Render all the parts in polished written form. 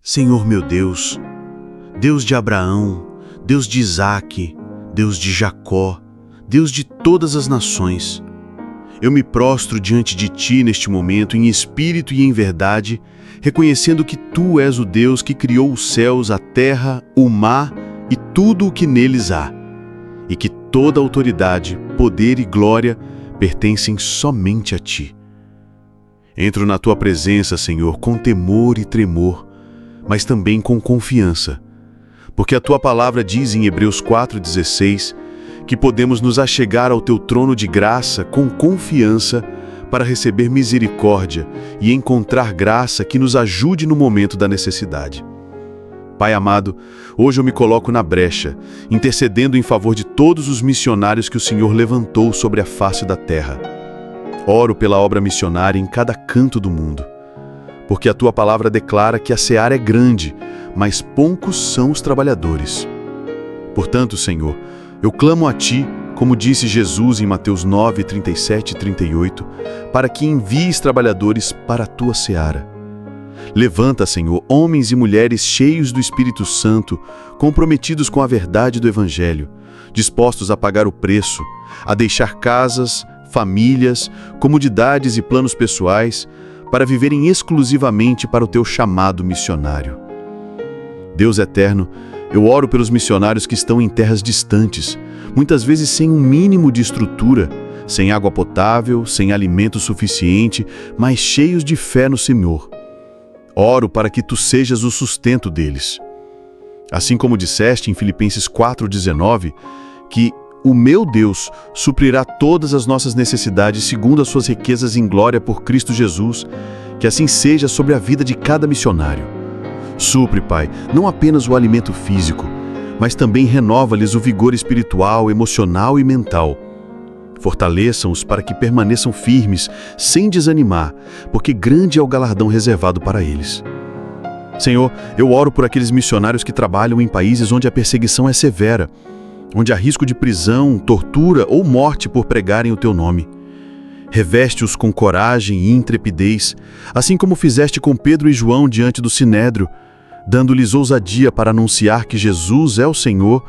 Senhor meu Deus, Deus de Abraão, Deus de Isaque, Deus de Jacó, Deus de todas as nações, eu me prostro diante de Ti neste momento, em espírito e em verdade, reconhecendo que Tu és o Deus que criou os céus, a terra, o mar e tudo o que neles há, e que toda autoridade, poder e glória pertencem somente a Ti. Entro na Tua presença, Senhor, com temor e tremor, mas também com confiança, porque a Tua palavra diz em Hebreus 4,16 que podemos nos achegar ao Teu trono de graça com confiança para receber misericórdia e encontrar graça que nos ajude no momento da necessidade. Pai amado, hoje eu me coloco na brecha, intercedendo em favor de todos os missionários que o Senhor levantou sobre a face da terra. Oro pela obra missionária em cada canto do mundo, porque a Tua palavra declara que a seara é grande, mas poucos são os trabalhadores. Portanto, Senhor, eu clamo a Ti, como disse Jesus em Mateus 9, 37 e 38, para que envies trabalhadores para a Tua seara. Levanta, Senhor, homens e mulheres cheios do Espírito Santo, comprometidos com a verdade do Evangelho, dispostos a pagar o preço, a deixar casas, famílias, comodidades e planos pessoais, para viverem exclusivamente para o Teu chamado missionário. Deus eterno, eu oro pelos missionários que estão em terras distantes, muitas vezes sem um mínimo de estrutura, sem água potável, sem alimento suficiente, mas cheios de fé no Senhor. Oro para que Tu sejas o sustento deles. Assim como disseste em Filipenses 4,19, que o meu Deus suprirá todas as nossas necessidades segundo as Suas riquezas em glória por Cristo Jesus, que assim seja sobre a vida de cada missionário. Supre, Pai, não apenas o alimento físico, mas também renova-lhes o vigor espiritual, emocional e mental. Fortaleçam-os para que permaneçam firmes, sem desanimar, porque grande é o galardão reservado para eles. Senhor, eu oro por aqueles missionários que trabalham em países onde a perseguição é severa, onde há risco de prisão, tortura ou morte por pregarem o Teu nome. Reveste-os com coragem e intrepidez, assim como fizeste com Pedro e João diante do Sinédrio, dando-lhes ousadia para anunciar que Jesus é o Senhor,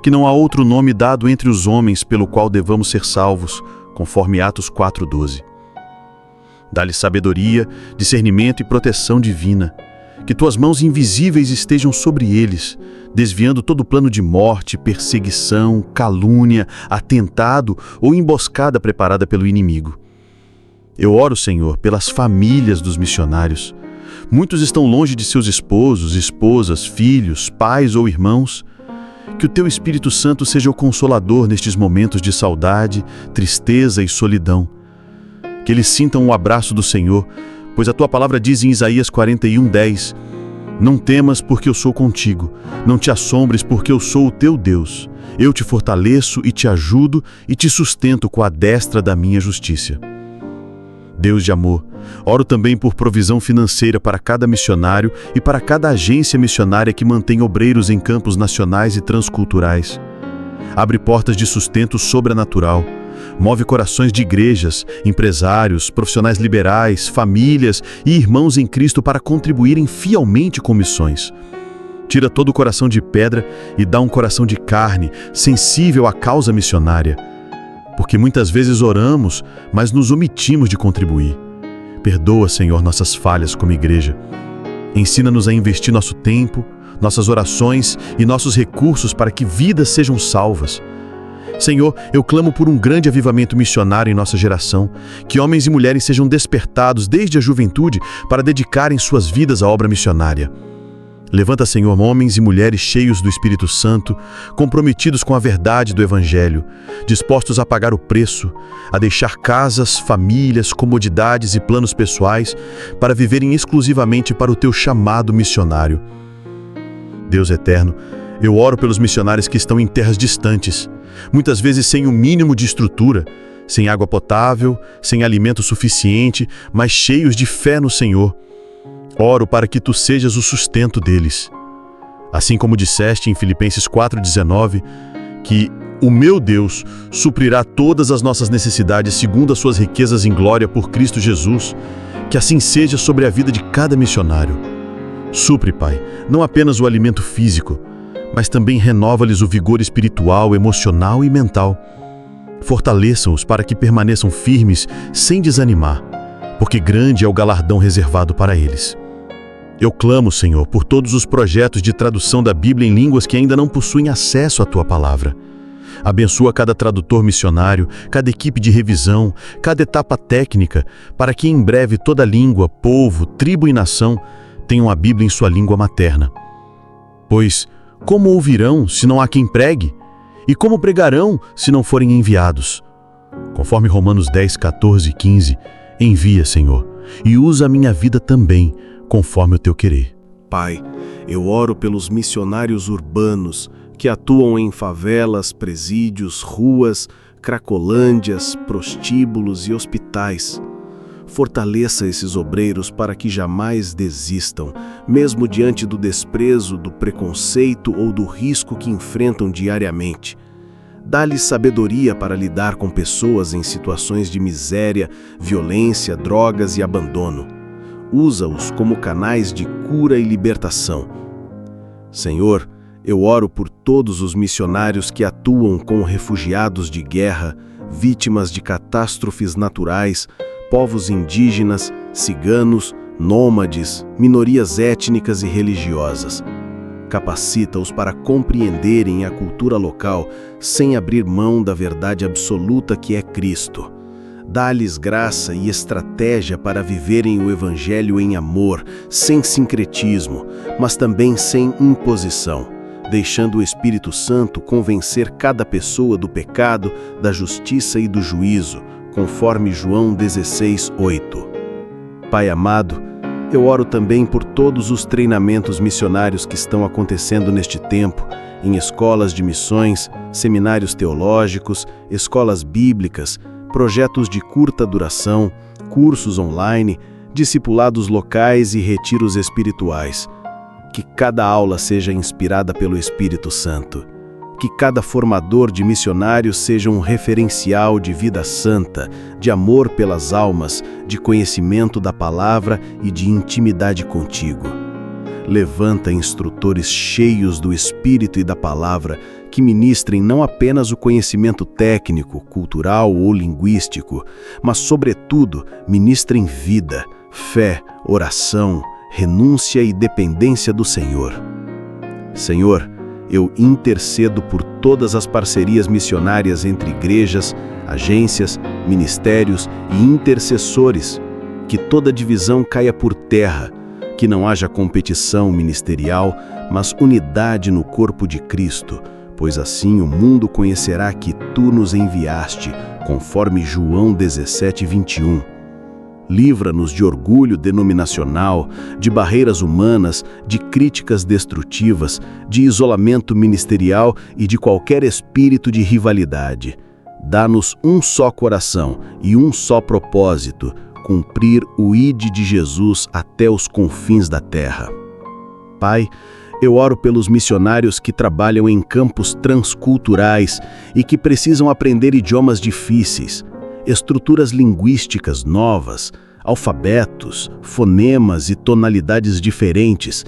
que não há outro nome dado entre os homens pelo qual devamos ser salvos, conforme Atos 4,12. Dá-lhes sabedoria, discernimento e proteção divina, que Tuas mãos invisíveis estejam sobre eles, desviando todo plano de morte, perseguição, calúnia, atentado ou emboscada preparada pelo inimigo. Eu oro, Senhor, pelas famílias dos missionários. Muitos estão longe de seus esposos, esposas, filhos, pais ou irmãos. Que o Teu Espírito Santo seja o consolador nestes momentos de saudade, tristeza e solidão. Que eles sintam o abraço do Senhor, pois a Tua palavra diz em Isaías 41:10, não temas porque eu sou contigo, não te assombres porque eu sou o teu Deus. Eu te fortaleço e te ajudo e te sustento com a destra da minha justiça. Deus de amor, oro também por provisão financeira para cada missionário e para cada agência missionária que mantém obreiros em campos nacionais e transculturais. Abre portas de sustento sobrenatural. Move corações de igrejas, empresários, profissionais liberais, famílias e irmãos em Cristo para contribuírem fielmente com missões. Tira todo o coração de pedra e dá um coração de carne, sensível à causa missionária. Porque muitas vezes oramos, mas nos omitimos de contribuir. Perdoa, Senhor, nossas falhas como igreja. Ensina-nos a investir nosso tempo, nossas orações e nossos recursos para que vidas sejam salvas. Senhor, eu clamo por um grande avivamento missionário em nossa geração, que homens e mulheres sejam despertados desde a juventude para dedicarem suas vidas à obra missionária. Levanta, Senhor, homens e mulheres cheios do Espírito Santo, comprometidos com a verdade do Evangelho, dispostos a pagar o preço, a deixar casas, famílias, comodidades e planos pessoais para viverem exclusivamente para o Teu chamado missionário. Deus eterno, eu oro pelos missionários que estão em terras distantes, muitas vezes sem o mínimo de estrutura, sem água potável, sem alimento suficiente, mas cheios de fé no Senhor. Oro para que Tu sejas o sustento deles. Assim como disseste em Filipenses 4,19, que o meu Deus suprirá todas as nossas necessidades segundo as Suas riquezas em glória por Cristo Jesus, que assim seja sobre a vida de cada missionário. Supre, Pai, não apenas o alimento físico, mas também renova-lhes o vigor espiritual, emocional e mental. Fortaleça-os para que permaneçam firmes sem desanimar, porque grande é o galardão reservado para eles. Eu clamo, Senhor, por todos os projetos de tradução da Bíblia em línguas que ainda não possuem acesso à Tua palavra. Abençoa cada tradutor missionário, cada equipe de revisão, cada etapa técnica, para que em breve toda língua, povo, tribo e nação tenham a Bíblia em sua língua materna. Pois, como ouvirão se não há quem pregue? E como pregarão se não forem enviados? Conforme Romanos 10, 14 e 15, envia, Senhor, e usa a minha vida também, conforme o Teu querer. Pai, eu oro pelos missionários urbanos que atuam em favelas, presídios, ruas, cracolândias, prostíbulos e hospitais. Fortaleça esses obreiros para que jamais desistam, mesmo diante do desprezo, do preconceito ou do risco que enfrentam diariamente. Dá-lhes sabedoria para lidar com pessoas em situações de miséria, violência, drogas e abandono. Usa-os como canais de cura e libertação. Senhor, eu oro por todos os missionários que atuam com refugiados de guerra, vítimas de catástrofes naturais, povos indígenas, ciganos, nômades, minorias étnicas e religiosas. Capacita-os para compreenderem a cultura local sem abrir mão da verdade absoluta que é Cristo. Dá-lhes graça e estratégia para viverem o Evangelho em amor, sem sincretismo, mas também sem imposição, deixando o Espírito Santo convencer cada pessoa do pecado, da justiça e do juízo, conforme João 16, 8. Pai amado, eu oro também por todos os treinamentos missionários que estão acontecendo neste tempo, em escolas de missões, seminários teológicos, escolas bíblicas, projetos de curta duração, cursos online, discipulados locais e retiros espirituais. Que cada aula seja inspirada pelo Espírito Santo. Que cada formador de missionários seja um referencial de vida santa, de amor pelas almas, de conhecimento da palavra e de intimidade contigo. Levanta instrutores cheios do Espírito e da palavra que ministrem não apenas o conhecimento técnico, cultural ou linguístico, mas, sobretudo, ministrem vida, fé, oração, renúncia e dependência do Senhor. Senhor, eu intercedo por todas as parcerias missionárias entre igrejas, agências, ministérios e intercessores, que toda divisão caia por terra, que não haja competição ministerial, mas unidade no corpo de Cristo, pois assim o mundo conhecerá que Tu nos enviaste, conforme João 17, 21. Livra-nos de orgulho denominacional, de barreiras humanas, de críticas destrutivas, de isolamento ministerial e de qualquer espírito de rivalidade. Dá-nos um só coração e um só propósito, cumprir o ide de Jesus até os confins da terra. Pai, eu oro pelos missionários que trabalham em campos transculturais e que precisam aprender idiomas difíceis, estruturas linguísticas novas, alfabetos, fonemas e tonalidades diferentes.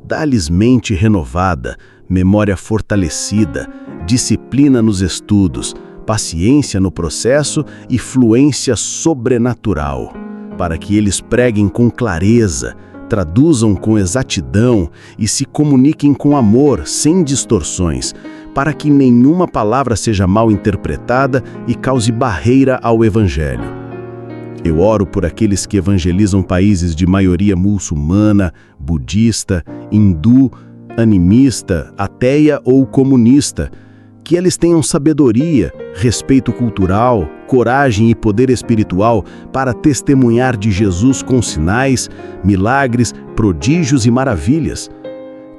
Dá-lhes mente renovada, memória fortalecida, disciplina nos estudos, paciência no processo e fluência sobrenatural, para que eles preguem com clareza, traduzam com exatidão e se comuniquem com amor, sem distorções, para que nenhuma palavra seja mal interpretada e cause barreira ao Evangelho. Eu oro por aqueles que evangelizam países de maioria muçulmana, budista, hindu, animista, ateia ou comunista, que eles tenham sabedoria, respeito cultural, coragem e poder espiritual para testemunhar de Jesus com sinais, milagres, prodígios e maravilhas.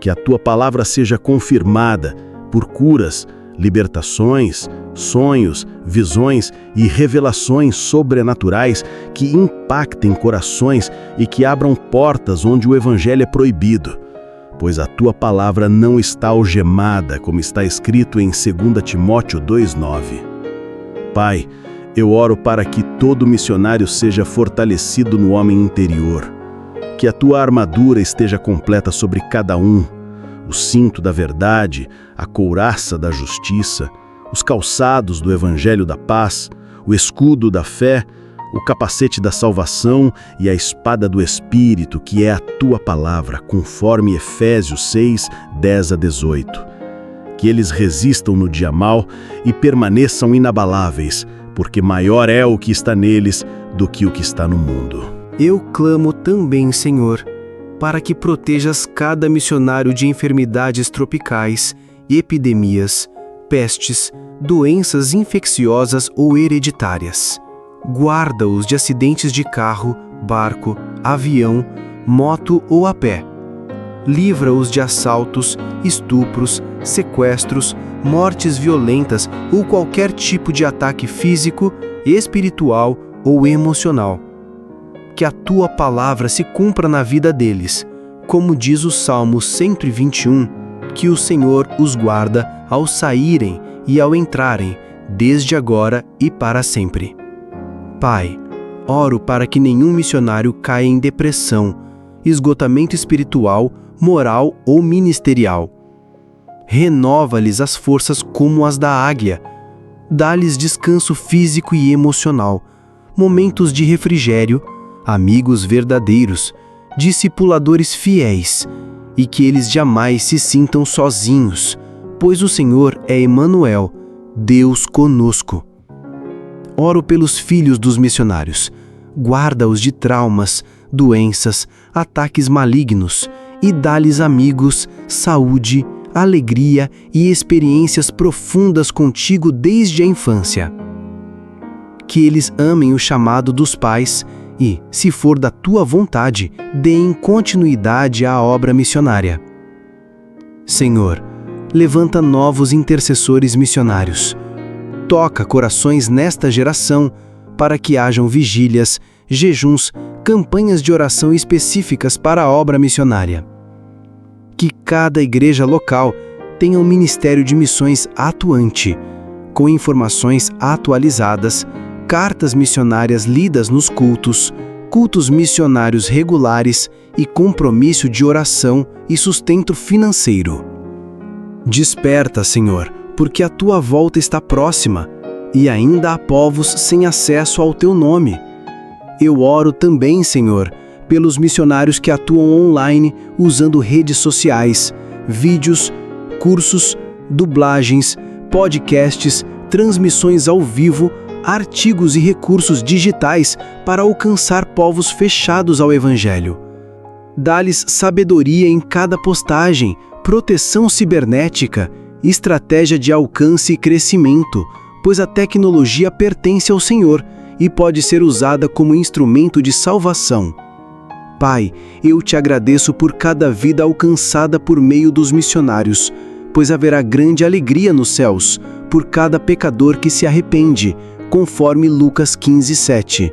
Que a Tua palavra seja confirmada por curas, libertações, sonhos, visões e revelações sobrenaturais que impactem corações e que abram portas onde o Evangelho é proibido. Pois a Tua palavra não está algemada, como está escrito em 2 Timóteo 2,9. Pai, eu oro para que todo missionário seja fortalecido no homem interior. Que a tua armadura esteja completa sobre cada um, o cinto da verdade, a couraça da justiça, os calçados do evangelho da paz, o escudo da fé, o capacete da salvação e a espada do Espírito, que é a tua palavra, conforme Efésios 6, 10 a 18. Que eles resistam no dia mau e permaneçam inabaláveis, porque maior é o que está neles do que o que está no mundo. Eu clamo também, Senhor, para que protejas cada missionário de enfermidades tropicais, epidemias, pestes, doenças infecciosas ou hereditárias. Guarda-os de acidentes de carro, barco, avião, moto ou a pé. Livra-os de assaltos, estupros, sequestros, mortes violentas ou qualquer tipo de ataque físico, espiritual ou emocional. Que a tua palavra se cumpra na vida deles, como diz o Salmo 121, que o Senhor os guarda ao saírem e ao entrarem, desde agora e para sempre. Pai, oro para que nenhum missionário caia em depressão, esgotamento espiritual, moral ou ministerial. Renova-lhes as forças como as da águia. Dá-lhes descanso físico e emocional, momentos de refrigério, amigos verdadeiros, discipuladores fiéis, e que eles jamais se sintam sozinhos, pois o Senhor é Emanuel, Deus conosco. Oro pelos filhos dos missionários. Guarda-os de traumas, doenças, ataques malignos e dá-lhes amigos, saúde, alegria e experiências profundas contigo desde a infância. Que eles amem o chamado dos pais e, se for da tua vontade, deem continuidade à obra missionária. Senhor, levanta novos intercessores missionários. Toca corações nesta geração para que hajam vigílias, jejuns, campanhas de oração específicas para a obra missionária. Que cada igreja local tenha um ministério de missões atuante, com informações atualizadas, cartas missionárias lidas nos cultos, cultos missionários regulares e compromisso de oração e sustento financeiro. Desperta, Senhor, porque a tua volta está próxima e ainda há povos sem acesso ao teu nome. Eu oro também, Senhor, pelos missionários que atuam online usando redes sociais, vídeos, cursos, dublagens, podcasts, transmissões ao vivo, artigos e recursos digitais para alcançar povos fechados ao Evangelho. Dá-lhes sabedoria em cada postagem, proteção cibernética, estratégia de alcance e crescimento, pois a tecnologia pertence ao Senhor e pode ser usada como instrumento de salvação. Pai, eu te agradeço por cada vida alcançada por meio dos missionários, pois haverá grande alegria nos céus por cada pecador que se arrepende, conforme Lucas 15:7.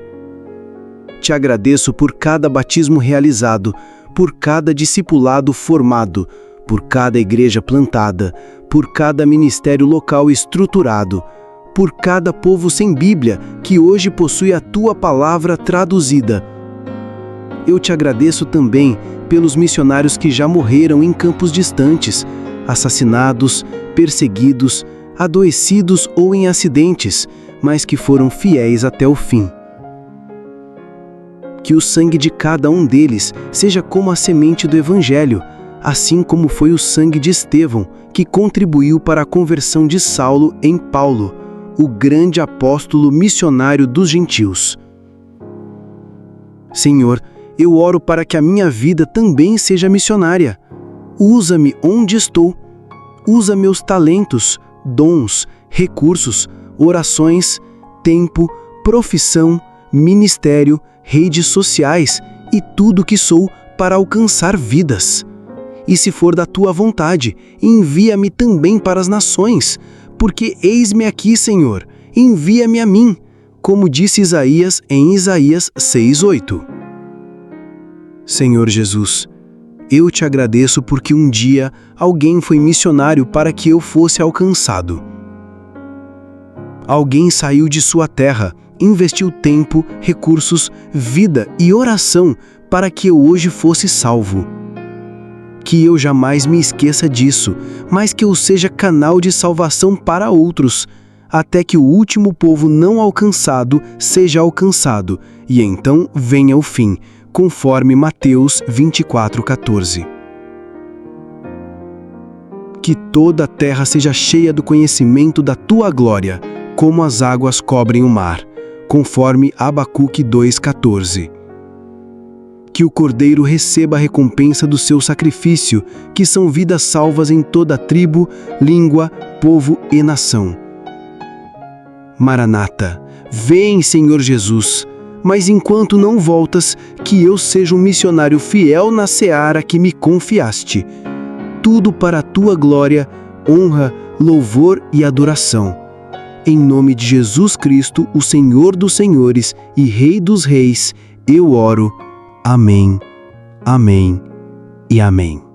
Te agradeço por cada batismo realizado, por cada discipulado formado, por cada igreja plantada, por cada ministério local estruturado, por cada povo sem Bíblia que hoje possui a tua palavra traduzida. Eu te agradeço também pelos missionários que já morreram em campos distantes, assassinados, perseguidos, adoecidos ou em acidentes, mas que foram fiéis até o fim. Que o sangue de cada um deles seja como a semente do Evangelho, assim como foi o sangue de Estevão, que contribuiu para a conversão de Saulo em Paulo, o grande apóstolo missionário dos gentios. Senhor, eu oro para que a minha vida também seja missionária. Usa-me onde estou. Usa meus talentos, dons, recursos, orações, tempo, profissão, ministério, redes sociais e tudo que sou para alcançar vidas. E se for da tua vontade, envia-me também para as nações, porque eis-me aqui, Senhor, envia-me a mim, como disse Isaías em Isaías 6:8. Senhor Jesus, eu te agradeço porque um dia alguém foi missionário para que eu fosse alcançado. Alguém saiu de sua terra, investiu tempo, recursos, vida e oração para que eu hoje fosse salvo. Que eu jamais me esqueça disso, mas que eu seja canal de salvação para outros, até que o último povo não alcançado seja alcançado, e então venha o fim, conforme Mateus 24:14. Que toda a terra seja cheia do conhecimento da tua glória, como as águas cobrem o mar, conforme Abacuque 2:14. Que o Cordeiro receba a recompensa do seu sacrifício, que são vidas salvas em toda tribo, língua, povo e nação. Maranata, vem, Senhor Jesus, mas enquanto não voltas, que eu seja um missionário fiel na seara que me confiaste. Tudo para a tua glória, honra, louvor e adoração. Em nome de Jesus Cristo, o Senhor dos Senhores e Rei dos Reis, eu oro. Amém, amém e amém.